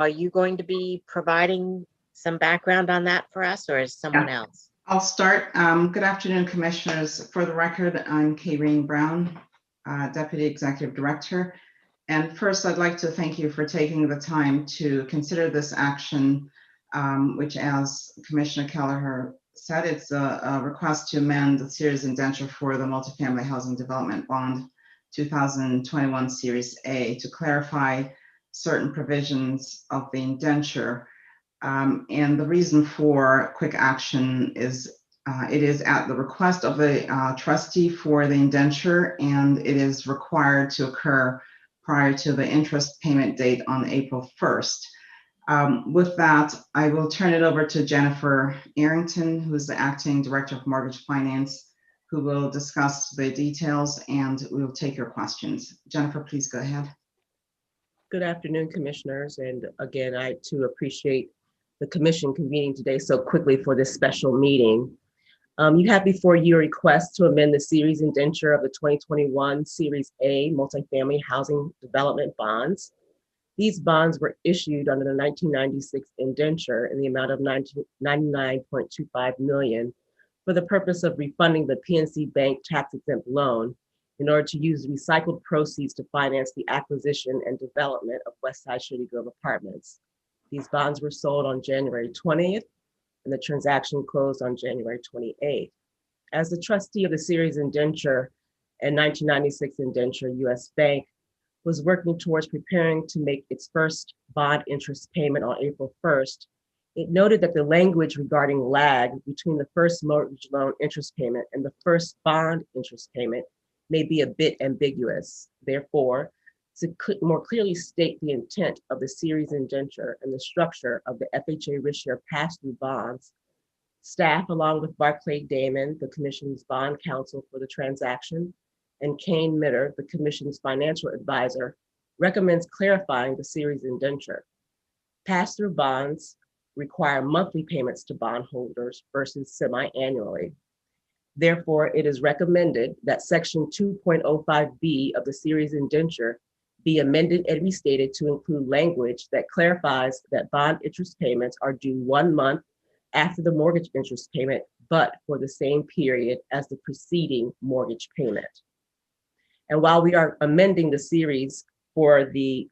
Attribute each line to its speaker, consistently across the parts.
Speaker 1: are you going to be providing some background on that for us, or is someone else?
Speaker 2: I'll start. Good afternoon, Commissioners. For the record, I'm Kayreen Brown, Deputy Executive Director. And first, I'd like to thank you for taking the time to consider this action, which, as Commissioner Kelleher said, it's a request to amend the series indenture for the Multifamily Housing Development Bond 2021 Series A to clarify certain provisions of the indenture. And the reason for quick action is it is at the request of the trustee for the indenture, and it is required to occur prior to the interest payment date on April 1st. With that, I will turn it over to Jennifer Arrington, who is the Acting Director of Mortgage Finance, who will discuss the details, and we will take your questions. Jennifer, please go ahead.
Speaker 3: Good afternoon, Commissioners. And again, I too appreciate the Commission convening today so quickly for this special meeting. You have before you a request to amend the series indenture of the 2021 Series A Multifamily Housing Development Bonds. These bonds were issued under the 1996 indenture in the amount of $99.25 million for the purpose of refunding the PNC Bank tax-exempt loan in order to use recycled proceeds to finance the acquisition and development of Westside Shady Grove Apartments. These bonds were sold on January 20th, and the transaction closed on January 28th. As the trustee of the series indenture and 1996 indenture, U.S. Bank was working towards preparing to make its first bond interest payment on April 1st. It noted that the language regarding lag between the first mortgage loan interest payment and the first bond interest payment may be a bit ambiguous. Therefore, to more clearly state the intent of the series indenture and the structure of the FHA risk share pass-through bonds, staff, along with Barclay Damon, the Commission's bond counsel for the transaction, and Kane Mitter, the Commission's financial advisor, recommends clarifying the series indenture. Pass-through bonds require monthly payments to bondholders versus semi-annually. Therefore, it is recommended that Section 2.05B of the series indenture be amended and restated to include language that clarifies that bond interest payments are due 1 month after the mortgage interest payment, but for the same period as the preceding mortgage payment. And while we are amending the series for the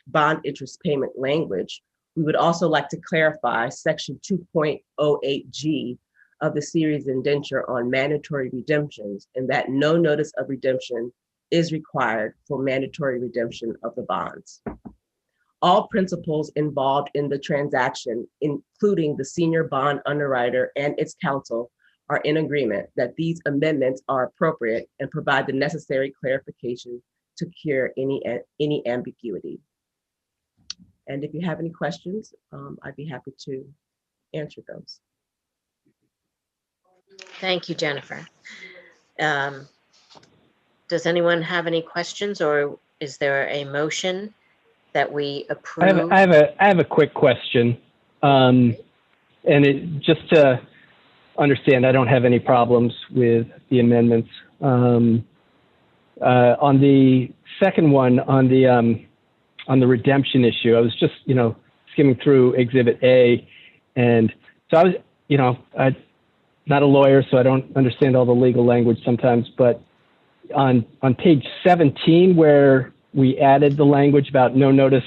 Speaker 3: bond interest payment language, we would also like to clarify Section 2.08G of the series indenture on mandatory redemptions, and that no notice of redemption is required for mandatory redemption of the bonds. All principals involved in the transaction, including the senior bond underwriter and its counsel, are in agreement that these amendments are appropriate and provide the necessary clarification to cure any ambiguity. And if you have any questions, I'd be happy to answer those.
Speaker 1: Thank you, Jennifer. Does anyone have any questions, or is there a motion that we approve?
Speaker 4: I have a quick question, and just to understand, I don't have any problems with the amendments. On the second one, on the redemption issue, I was just skimming through Exhibit A, and so I was I'm not a lawyer, so I don't understand all the legal language sometimes, but on page 17, where we added the language about no notice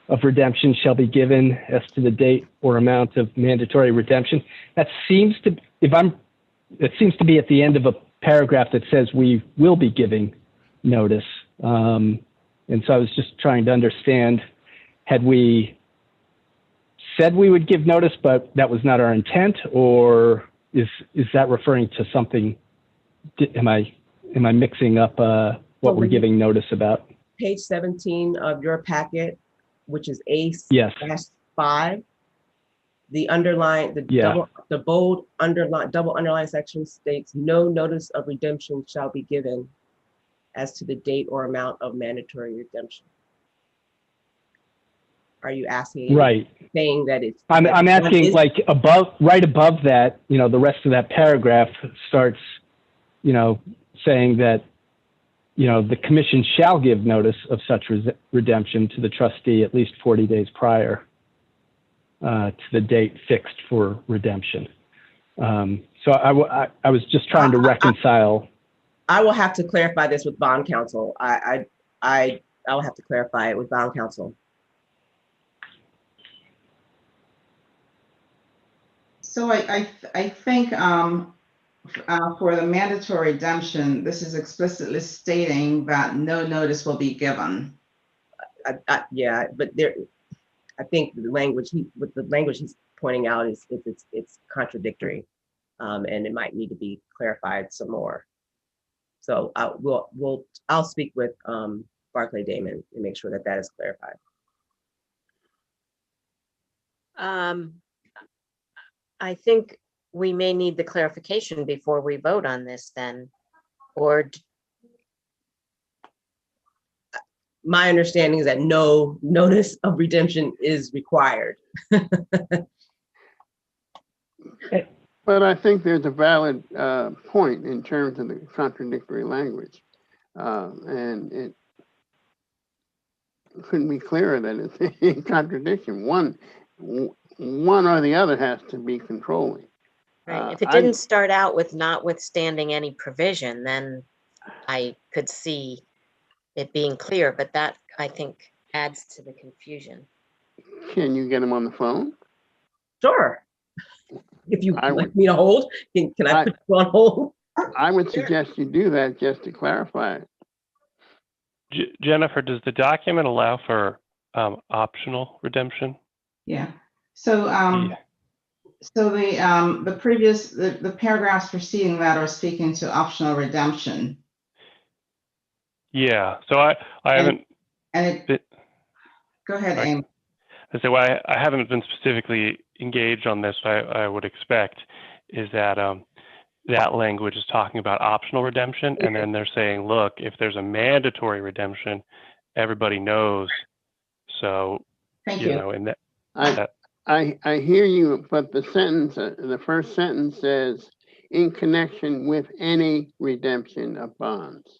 Speaker 4: of redemption shall be given as to the date or amount of mandatory redemption. That seems to, it seems to be at the end of a paragraph that says we will be giving notice. And so I was just trying to understand, had we said we would give notice, but that was not our intent, or is that referring to something? Am I mixing up what we're giving notice about?
Speaker 3: Page 17 of your packet, which is A/5, the underline, the bold underline, double underline section states no notice of redemption shall be given as to the date or amount of mandatory redemption. Are you asking? Right. Saying that it's.
Speaker 4: I'm asking, like, right above that, the rest of that paragraph starts, saying that the commission shall give notice of such redemption to the trustee at least 40 days prior to the date fixed for redemption. So I was just trying to reconcile.
Speaker 3: I will have to clarify this with bond counsel. I will have to clarify it with bond counsel.
Speaker 2: So I think for the mandatory redemption, this is explicitly stating that no notice will be given.
Speaker 3: Yeah, but I think the language he's pointing out is it's contradictory, and it might need to be clarified some more. So I'll speak with Barclay Damon and make sure that is clarified.
Speaker 1: I think we may need the clarification before we vote on this then, or
Speaker 3: My understanding is that no notice of redemption is required.
Speaker 5: But I think there's a valid point in terms of the contradictory language. And it couldn't be clearer that it's in contradiction. One or the other has to be controlling.
Speaker 1: right. If it didn't start out with notwithstanding any provision, then I could see it being clear, but that I think adds to the confusion.
Speaker 5: Can you get him on the phone?
Speaker 3: Sure. If you
Speaker 5: I
Speaker 3: like
Speaker 5: would-
Speaker 3: me to hold, can I put you on hold?
Speaker 5: I would suggest you do that just to clarify it.
Speaker 6: Jennifer, does the document allow for optional redemption?
Speaker 2: Yeah. So so the paragraphs preceding that are speaking to optional redemption.
Speaker 6: Yeah. So I haven't.
Speaker 2: And go ahead,
Speaker 6: Sorry.
Speaker 2: Aim.
Speaker 6: So I haven't been specifically engaged on this. I would expect is that that language is talking about optional redemption, and then they're saying, look, if there's a mandatory redemption, everybody knows. So
Speaker 2: Thank
Speaker 6: you
Speaker 2: you.
Speaker 6: know, and that
Speaker 5: I hear you, but the sentence, the first sentence says, in connection with any redemption of bonds.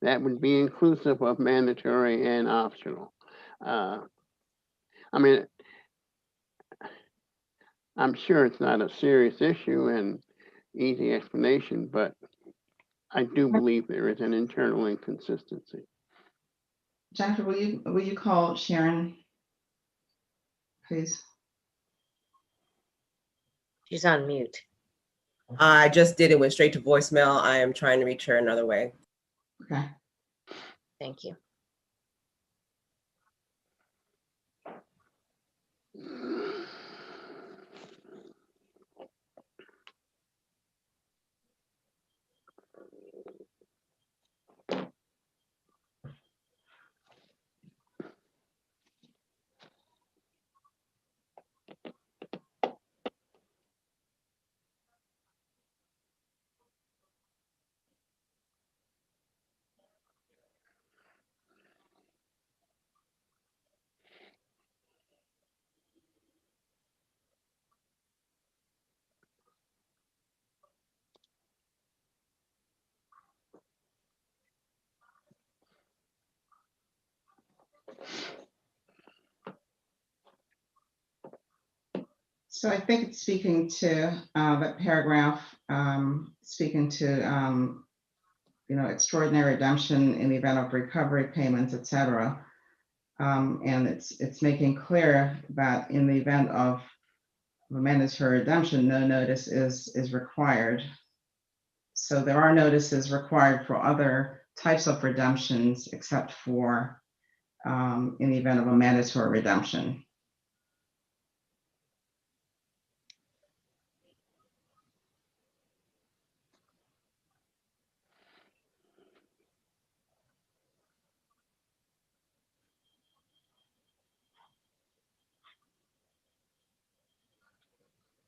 Speaker 5: That would be inclusive of mandatory and optional. I mean, I'm sure it's not a serious issue and easy explanation, but I do believe there is an internal inconsistency.
Speaker 2: Jennifer, will you call Sharon, please?
Speaker 1: She's on mute.
Speaker 3: I just did it, went straight to voicemail. I am trying to reach her another way.
Speaker 2: Okay.
Speaker 1: Thank you.
Speaker 2: So I think it's speaking to that paragraph, speaking to extraordinary redemption in the event of recovery payments, et cetera. And it's making clear that in the event of a mandatory redemption, no notice is required. So there are notices required for other types of redemptions except for in the event of a mandatory redemption.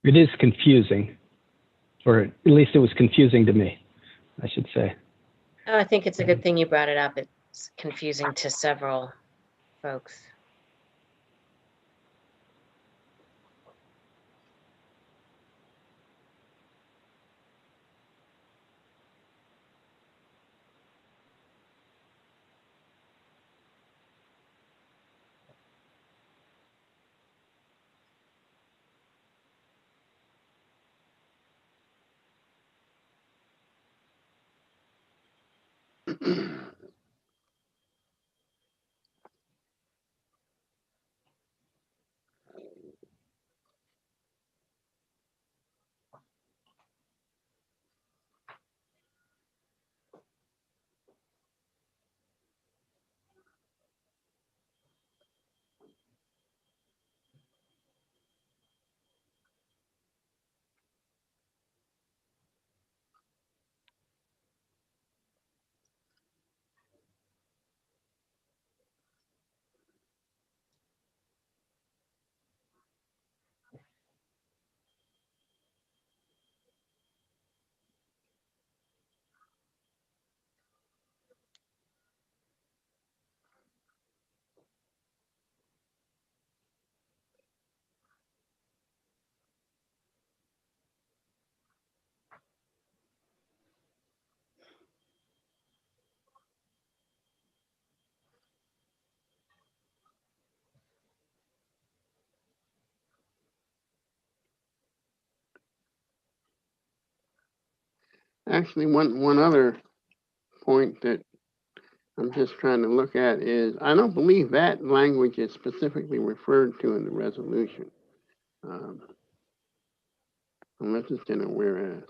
Speaker 4: It is confusing, or at least it was confusing to me, I should say.
Speaker 1: Oh, I think it's a good thing you brought it up. It's confusing to several folks.
Speaker 5: Actually, one other point that I'm just trying to look at is, I don't believe that language is specifically referred to in the resolution. Unless it's in a whereas.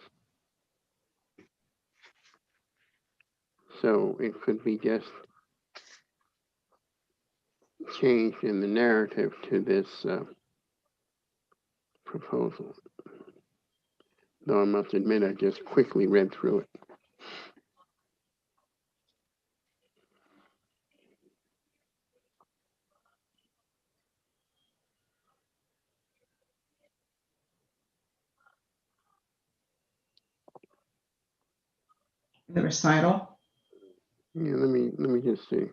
Speaker 5: So it could be just changed in the narrative to this proposal. Though I must admit, I just quickly read through it.
Speaker 2: The recital.
Speaker 5: Yeah, let me just see.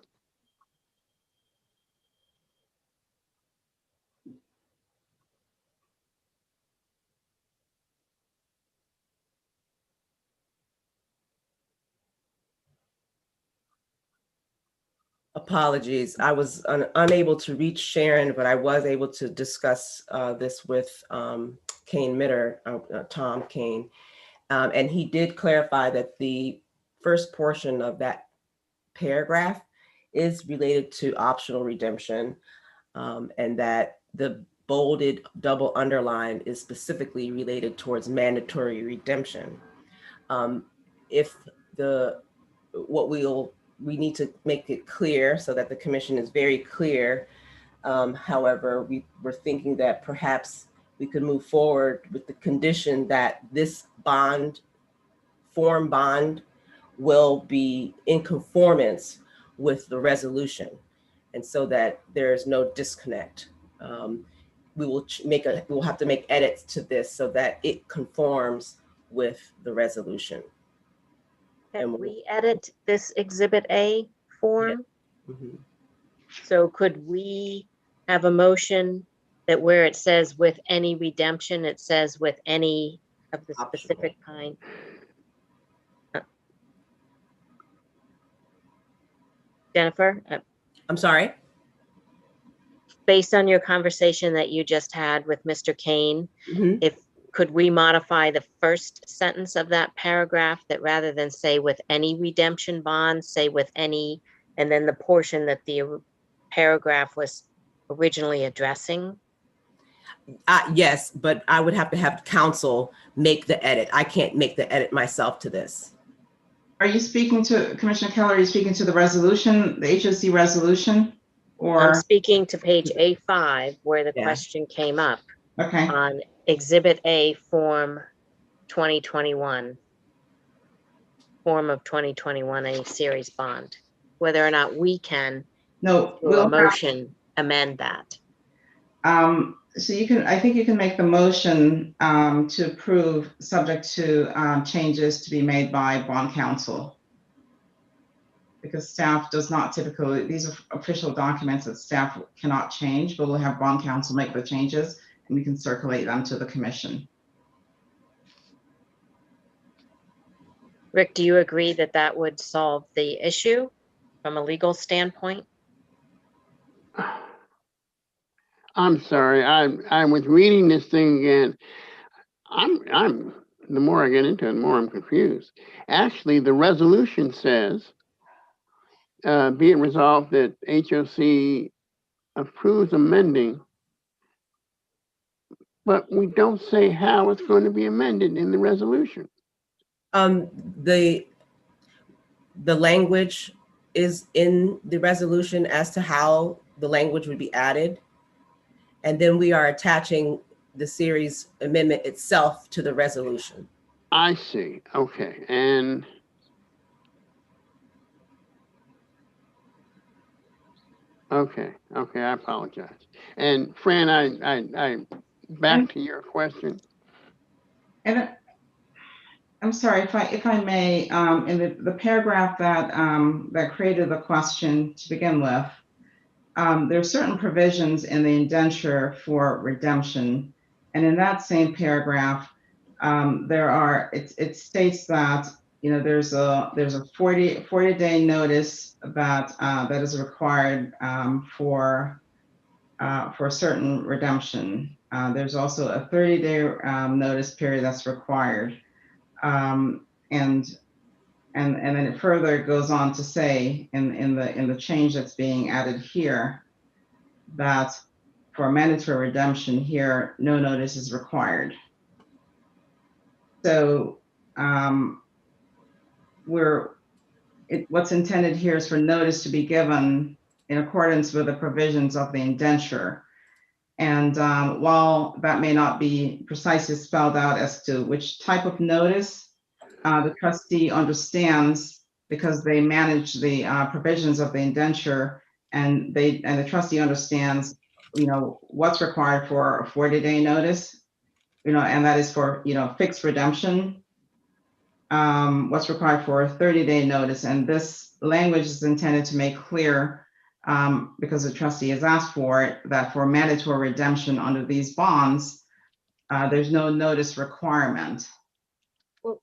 Speaker 3: Apologies, I was unable to reach Sharon, but I was able to discuss this with Kane Mitter, Tom Kane. And he did clarify that the first portion of that paragraph is related to optional redemption, and that the bolded double underline is specifically related towards mandatory redemption. If we need to make it clear so that the commission is very clear. However, we were thinking that perhaps we could move forward with the condition that this form bond will be in conformance with the resolution, and so that there's no disconnect. We will we'll have to make edits to this so that it conforms with the resolution.
Speaker 1: Can we edit this Exhibit A form?
Speaker 3: Yeah. Mm-hmm.
Speaker 1: So could we have a motion that where it says with any redemption, it says with any of the specific kind? Jennifer?
Speaker 3: I'm sorry?
Speaker 1: Based on your conversation that you just had with Mr. Kane,
Speaker 3: Mm-hmm.
Speaker 1: Could we modify the first sentence of that paragraph that rather than say with any redemption bond, say with any, and then the portion that the paragraph was originally addressing?
Speaker 3: Yes, but I would have to have counsel make the edit. I can't make the edit myself to this.
Speaker 2: Are you speaking to, Commissioner Keller, are you speaking to the resolution, the HOC resolution? Or
Speaker 1: I'm speaking to page A5 where the question came up on Exhibit A form 2021, form of 2021, a series bond, whether or not we can, through a motion, amend that.
Speaker 2: So you can, I think you can make the motion to approve subject to changes to be made by bond counsel. Because staff does not typically, these are official documents that staff cannot change, but we'll have bond counsel make the changes and we can circulate them to the commission.
Speaker 1: Rick, do you agree that that would solve the issue from a legal standpoint?
Speaker 5: I'm sorry, I was reading this thing again. The more I get into it, the more I'm confused. Actually, the resolution says be it resolved that HOC approves amending, but we don't say how it's going to be amended in the resolution.
Speaker 3: The language is in the resolution as to how the language would be added. And then we are attaching the series amendment itself to the resolution.
Speaker 5: I see. Okay. And okay. I apologize. And Fran, I back to your question.
Speaker 2: And I'm sorry, if I may, in the paragraph that that created the question to begin with, there are certain provisions in the indenture for redemption, and in that same paragraph, it states that there's a 40-day notice that that is required for certain redemption. There's also a 30-day notice period that's required. And then it further goes on to say in the change that's being added here that for mandatory redemption here, no notice is required. So what's intended here is for notice to be given in accordance with the provisions of the indenture. And while that may not be precisely spelled out as to which type of notice, the trustee understands, because they manage the provisions of the indenture, and the trustee understands, what's required for a 40-day notice, and that is for fixed redemption. What's required for a 30-day notice, and this language is intended to make clear, because the trustee has asked for it, that for mandatory redemption under these bonds, there's no notice requirement.
Speaker 7: Well,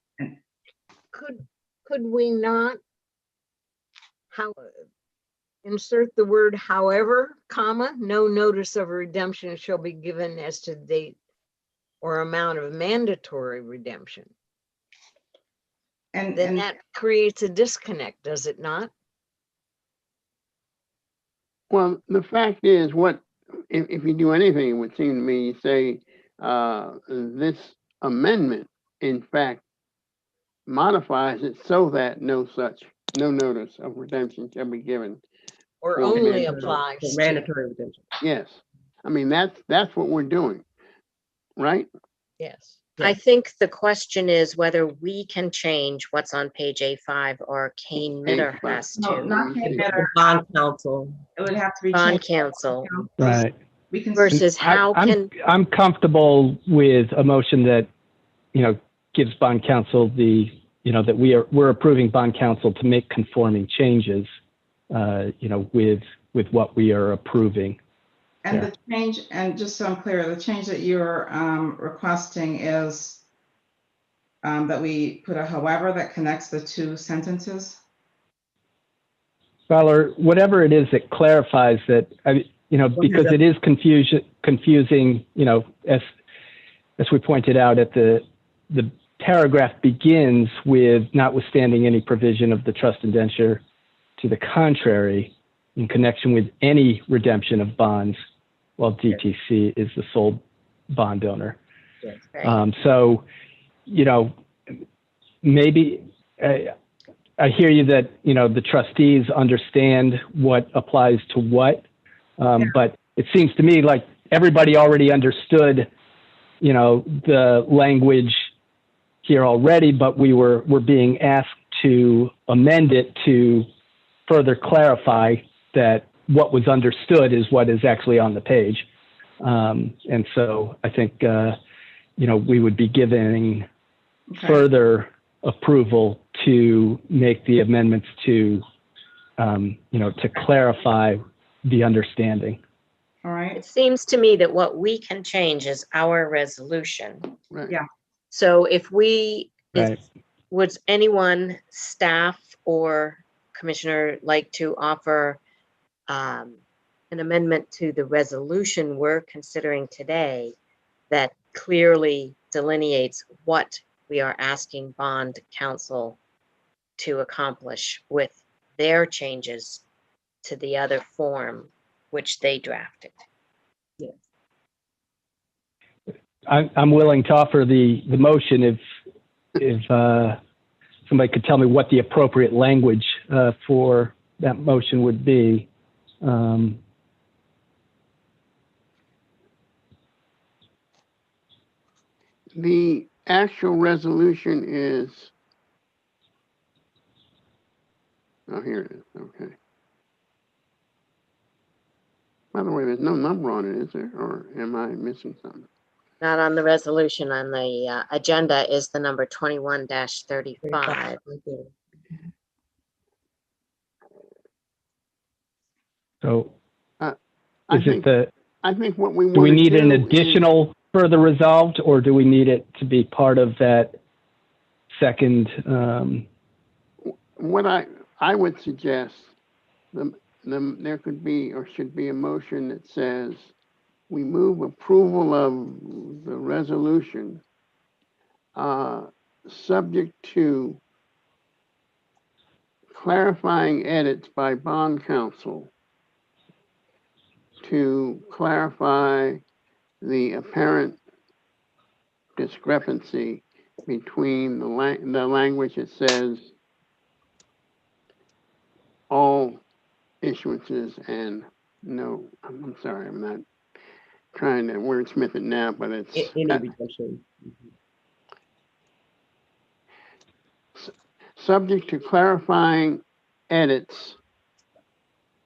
Speaker 7: could we not insert the word however, comma, no notice of redemption shall be given as to date or amount of mandatory redemption? And then that creates a disconnect, does it not?
Speaker 5: Well, the fact is, if you do anything, it would seem to me, you say this amendment, in fact, modifies it so that no notice of redemption shall be given.
Speaker 7: Or only applies to
Speaker 3: mandatory redemption.
Speaker 5: Yes. I mean, that's what we're doing, right?
Speaker 7: Yes.
Speaker 1: I think the question is whether we can change what's on page A5 or Kane Mitter has to.
Speaker 2: No, not Kane Mitter.
Speaker 3: Bond counsel.
Speaker 2: It would have to be
Speaker 1: Bond
Speaker 2: changed.
Speaker 1: counsel.
Speaker 4: Right.
Speaker 2: We can
Speaker 1: Versus how
Speaker 4: I'm comfortable with a motion that, gives bond counsel that we're approving bond counsel to make conforming changes, with what we are approving.
Speaker 2: And the change, and just so I'm clear, the change that you're requesting is that we put a however that connects the two sentences?
Speaker 4: Well, or whatever it is that clarifies that, because it is confusing, as we pointed out at the paragraph begins with notwithstanding any provision of the trust indenture to the contrary in connection with any redemption of bonds while DTC is the sole bond owner.
Speaker 1: Yes, right.
Speaker 4: So, maybe I hear you that, the trustees understand what applies to what, but it seems to me like everybody already understood, the language here already, but we're being asked to amend it to further clarify that what was understood is what is actually on the page. And so I think, we would be giving further approval to make the amendments to, to clarify the understanding.
Speaker 2: All right.
Speaker 1: It seems to me that what we can change is our resolution.
Speaker 5: Right.
Speaker 2: Yeah.
Speaker 1: So if
Speaker 4: Right.
Speaker 1: would anyone, staff or commissioner, like to offer an amendment to the resolution we're considering today that clearly delineates what we are asking bond counsel to accomplish with their changes to the other form which they drafted.
Speaker 4: I'm willing to offer the motion if somebody could tell me what the appropriate language for that motion would be.
Speaker 5: The actual resolution is, oh, here it is, okay. By the way, there's no number on it, is there? Or am I missing something?
Speaker 1: Not on the resolution, on the agenda is the number 21-35.
Speaker 4: So
Speaker 5: I
Speaker 4: is it
Speaker 5: think,
Speaker 4: the,
Speaker 5: I think what we want
Speaker 4: do we need an
Speaker 5: is-
Speaker 4: additional further resolved, or do we need it to be part of that second?
Speaker 5: What I would suggest, there could be or should be a motion that says we move approval of the resolution subject to clarifying edits by bond counsel to clarify the apparent discrepancy between the language that says all issuances and no, I'm sorry, I'm not trying to wordsmith it now, but it's
Speaker 3: Any redemption.
Speaker 5: subject to clarifying edits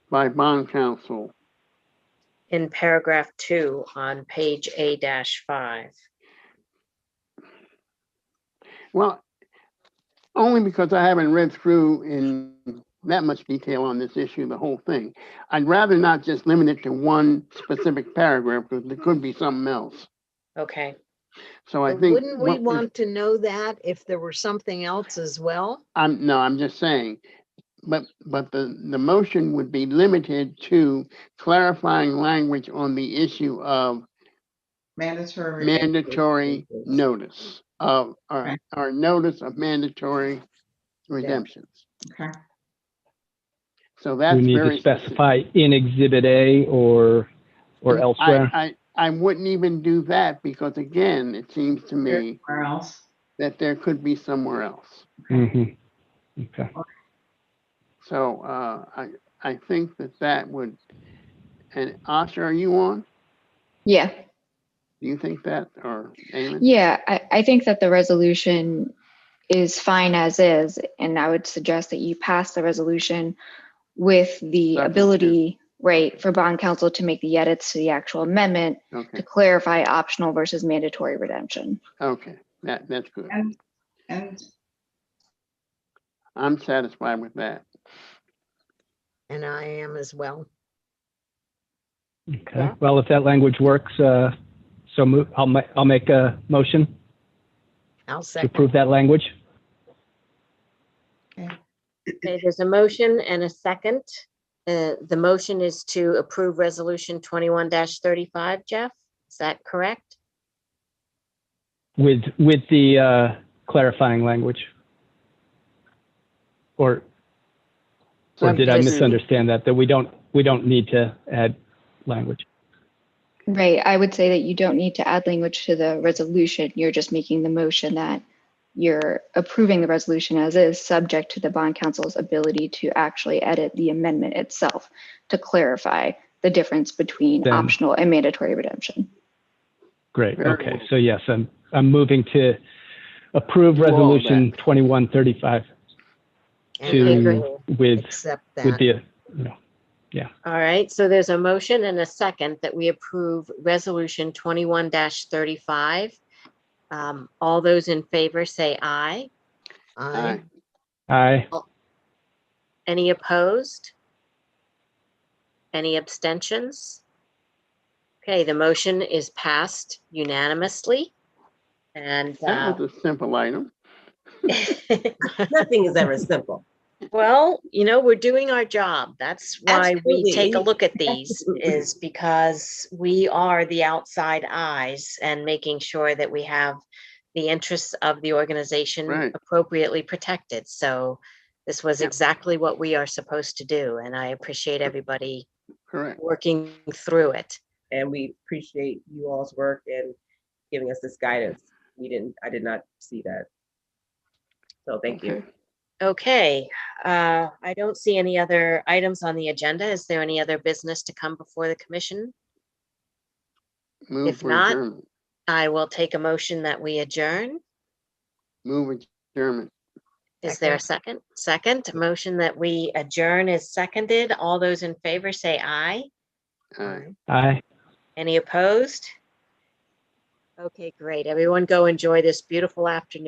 Speaker 5: by bond counsel.
Speaker 1: In paragraph 2 on page A-5.
Speaker 5: Well, only because I haven't read through in that much detail on this issue, the whole thing. I'd rather not just limit it to one specific paragraph because there could be something else.
Speaker 1: Okay.
Speaker 5: So I
Speaker 7: But
Speaker 5: think.
Speaker 7: wouldn't we want to know that if there were something else as well?
Speaker 5: I'm just saying, but the motion would be limited to clarifying language on the issue of mandatory notice of our notice of mandatory redemptions.
Speaker 2: Okay.
Speaker 5: So that's
Speaker 4: we need
Speaker 5: very
Speaker 4: to specify in Exhibit A or elsewhere.
Speaker 5: I wouldn't even do that because again, it seems to me
Speaker 2: Where else?
Speaker 5: that there could be somewhere else.
Speaker 4: Mm-hmm. Okay.
Speaker 5: So I think that would, and Asha, are you on?
Speaker 8: Yeah.
Speaker 5: Do you think that, or Eamon?
Speaker 8: Yeah, I think that the resolution is fine as is, and I would suggest that you pass the resolution with the ability, right, for bond counsel to make the edits to the actual amendment to clarify optional versus mandatory redemption.
Speaker 5: Okay, that's good.
Speaker 2: And
Speaker 5: I'm satisfied with that.
Speaker 7: And I am as well.
Speaker 4: Okay. Well, if that language works, I'll make a motion
Speaker 7: I'll
Speaker 4: to
Speaker 7: second.
Speaker 4: approve that language.
Speaker 1: Okay, there's a motion and a second. The motion is to approve resolution 21-35, Jeff, is that correct?
Speaker 4: With the clarifying language. Or did I misunderstand that we don't need to add language?
Speaker 8: Right, I would say that you don't need to add language to the resolution. You're just making the motion that you're approving the resolution as is, subject to the bond counsel's ability to actually edit the amendment itself to clarify the difference between optional and mandatory redemption.
Speaker 4: Great. Okay. So yes, I'm moving to approve resolution 2135 with the, yeah.
Speaker 1: All right. So there's a motion and a second that we approve resolution 21-35. All those in favor say aye.
Speaker 7: Aye.
Speaker 4: Aye.
Speaker 1: Any opposed? Any abstentions? Okay, the motion is passed unanimously. And
Speaker 5: that was a simple item.
Speaker 3: Nothing is ever simple.
Speaker 1: Well, we're doing our job. That's why
Speaker 3: Absolutely.
Speaker 1: we take a look at these, is because we are the outside eyes and making sure that we have the interests of the organization appropriately protected. So This was
Speaker 5: Yep.
Speaker 1: exactly what we are supposed to do, and I appreciate everybody
Speaker 5: Correct.
Speaker 1: working through it.
Speaker 3: And we appreciate you all's work and giving us this guidance. I did not see that. So thank you.
Speaker 1: Okay, I don't see any other items on the agenda. Is there any other business to come before the commission?
Speaker 5: Move
Speaker 1: If
Speaker 5: for
Speaker 1: not,
Speaker 5: adjournment.
Speaker 1: I will take a motion that we adjourn.
Speaker 5: Move adjournment.
Speaker 1: Is there a second? Second, motion that we adjourn is seconded. All those in favor say aye.
Speaker 5: Aye.
Speaker 4: Aye.
Speaker 1: Any opposed? Okay, great. Everyone go enjoy this beautiful afternoon.